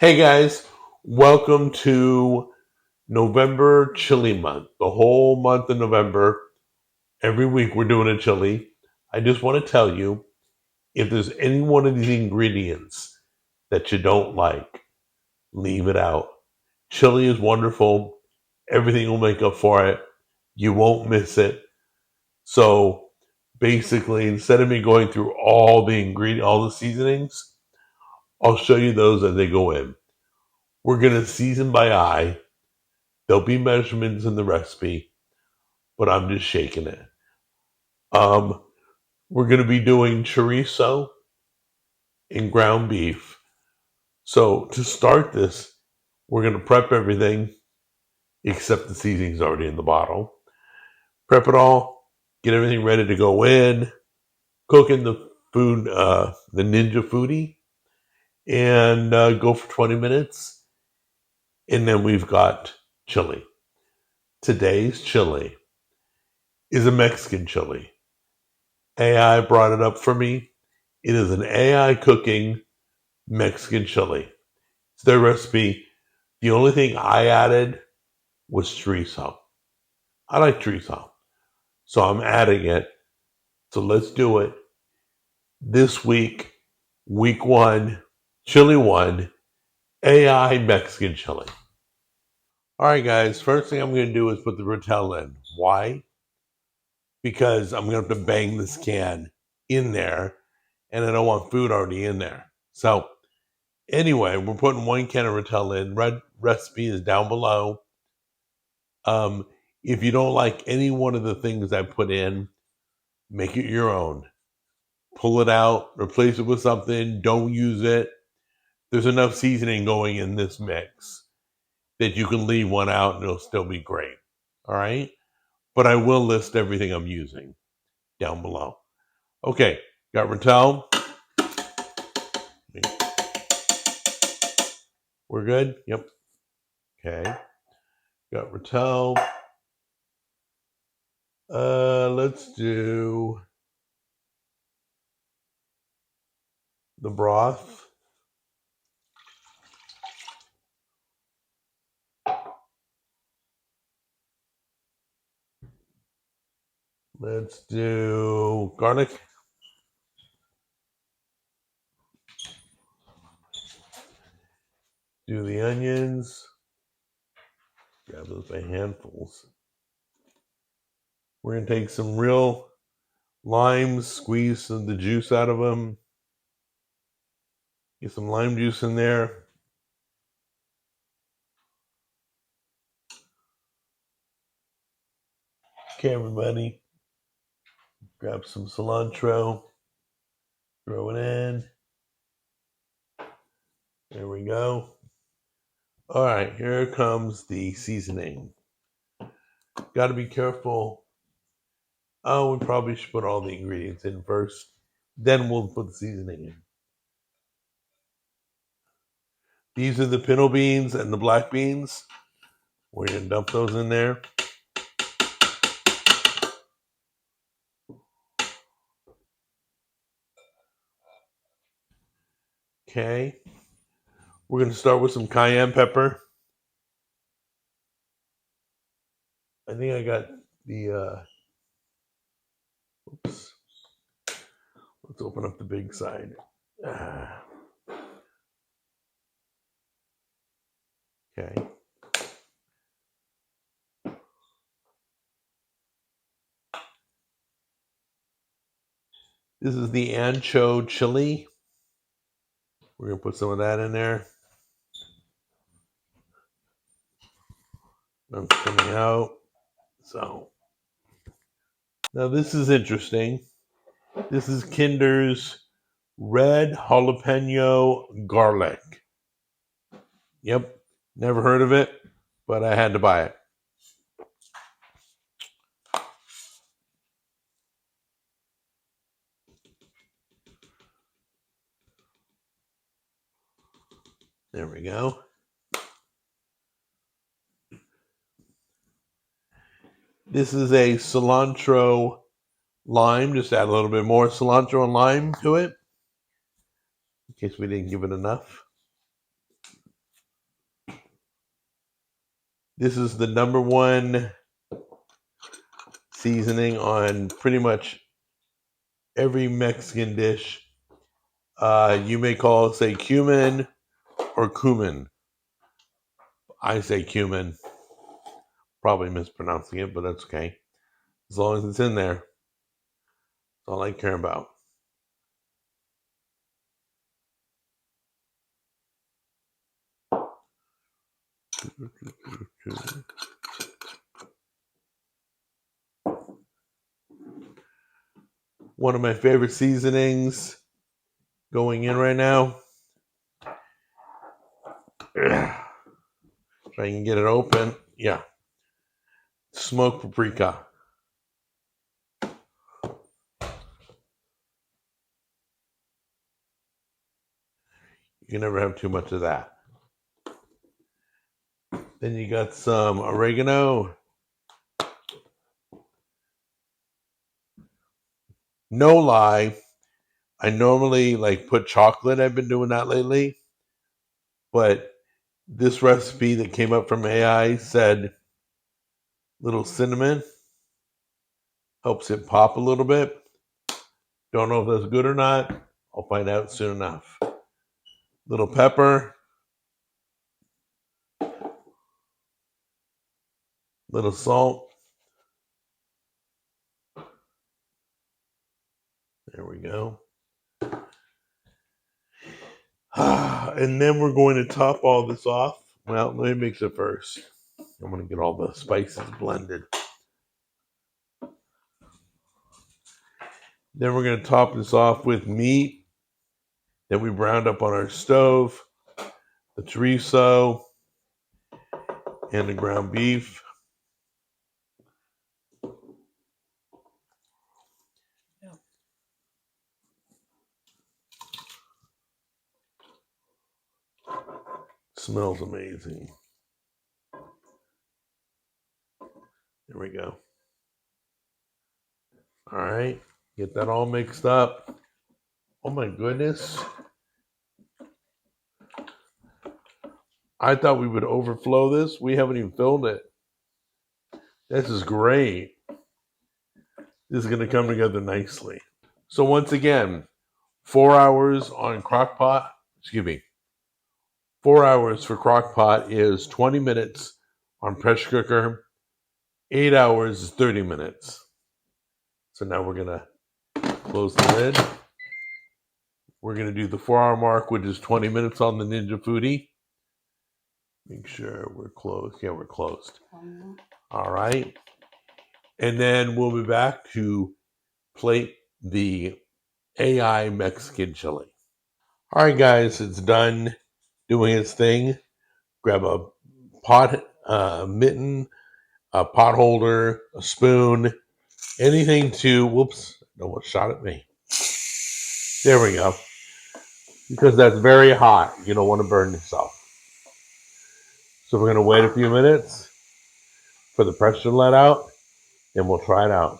Hey guys, welcome to November Chili Month. The whole month of November, every week we're doing a chili. I just want to tell you if there's any one of these ingredients that you don't like, leave it out. Chili is wonderful. Everything will make up for it. You won't miss it. So basically, instead of me going through all the ingredients, all the seasonings, I'll show you those as they go in. We're going to season by eye. There'll be measurements in the recipe, but I'm just shaking it. Um, we're going to be doing chorizo and ground beef. So to start this, we're going to prep everything except the seasoning's already in the bottle. Prep it all, get everything ready to go in, cook in the food, the Ninja Foodie, and go for 20 minutes. And then we've got chili. Today's chili is a Mexican chili. AI brought it up for me. It is an AI cooking Mexican chili. It's their recipe. The only thing I added was chorizo. I like chorizo. So I'm adding it. So let's do it. This week, week one, chili one, AI Mexican chili. All right, guys. First thing I'm going to do is put the Rotel in. Why? Because I'm going to have to bang this can in there, and I don't want food already in there. So anyway, we're putting 1 can of Rotel in. Red recipe is down below. If you don't like any one of the things I put in, make it your own. Pull it out, replace it with something, don't use it. There's enough seasoning going in this mix that you can leave one out and it'll still be great. All right? But I will list everything I'm using down below. Okay, got Rotel. We're good? Yep. Okay. Got Rotel. Let's do the broth. Let's do garlic. Do the onions. Grab those by handfuls. We're going to take some real limes, squeeze some of the juice out of them. Get some lime juice in there. Okay, everybody. Grab some cilantro. Throw it in. There we go. All right, here comes the seasoning. Got to be careful. Oh, we probably should put all the ingredients in first. Then we'll put the seasoning in. These are the pinto beans and the black beans. We're going to dump those in there. Okay. We're going to start with some cayenne pepper. I think I got the, oops. Let's open up the big side. Okay. This is the ancho chili. We're going to put some of that in there. That's coming out. So, now this is interesting. This is Kinder's red jalapeno garlic. Yep, never heard of it, but I had to buy it. There we go. This is a cilantro lime. Just add a little bit more cilantro and lime to it in case we didn't give it enough. This is the number one seasoning on pretty much every Mexican dish. You may say cumin or cumin. I say cumin. Probably mispronouncing it, but that's okay. As long as it's in there, that's all I care about. One of my favorite seasonings going in right now. If I can get it open. Yeah. Smoked paprika. You can never have too much of that. Then you got some oregano. No lie, I normally put chocolate. I've been doing that lately. But this recipe that came up from AI said little cinnamon helps it pop a little bit. Don't know if that's good or not. I'll find out soon enough. Little pepper. Little salt. There we go. And then we're going to top all this off. Well, let me mix it first. I'm going to get all the spices blended. Then we're going to top this off with meat that we browned up on our stove, the chorizo, and the ground beef. Smells amazing. There we go. All right, get that all mixed up. Oh my goodness. I thought we would overflow this. We haven't even filled it. This is great. This is going to come together nicely. So once again, 4 hours on crock pot. 4 hours for crock pot is 20 minutes on pressure cooker. 8 hours is 30 minutes. So now we're going to close the lid. We're going to do the 4 hour mark, which is 20 minutes on the Ninja Foodie. Make sure we're closed. Yeah, we're closed. All right. And then we'll be back to plate the AI Mexican chili. All right, guys, it's done doing its thing. Grab a pot, mitten, a pot holder, a spoon, anything to, whoops, no one shot at me. There we go. Because that's very hot. You don't want to burn yourself. So we're going to wait a few minutes for the pressure to let out, and we'll try it out.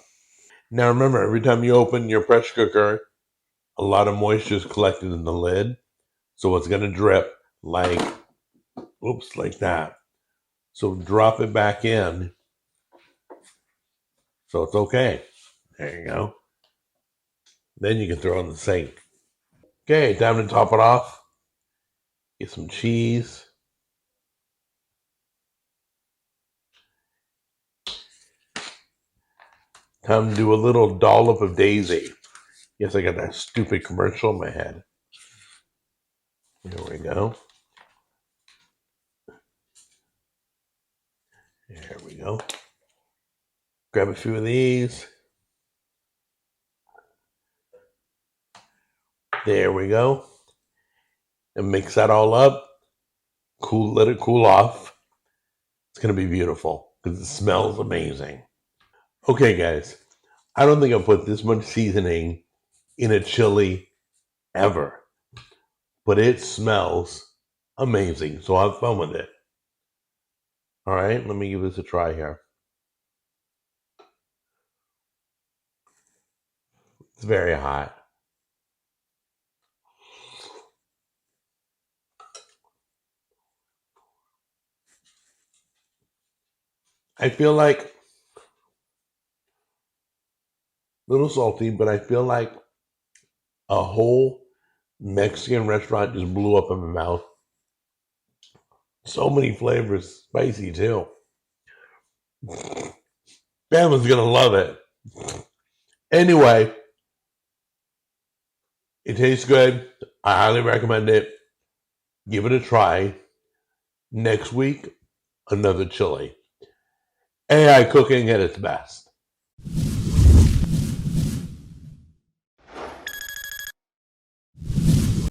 Now remember, every time you open your pressure cooker, a lot of moisture is collected in the lid. So it's going to drip like that. So drop it back in. So it's okay. There you go. Then you can throw it in the sink. Okay, time to top it off. Get some cheese. Time to do a little dollop of daisy. Yes, I got that stupid commercial in my head. There we go. There we go. Grab a few of these. There we go. And mix that all up. Let it cool off. It's going to be beautiful because it smells amazing. Okay, guys. I don't think I've put this much seasoning in a chili ever. But it smells amazing. So have fun with it. All right, let me give this a try here. It's very hot. I feel like a little salty, but I feel like a whole Mexican restaurant just blew up in my mouth. So many flavors, spicy too. Family's gonna love it. Anyway, it tastes good. I highly recommend it. Give it a try. Next week, another chili. AI cooking at its best.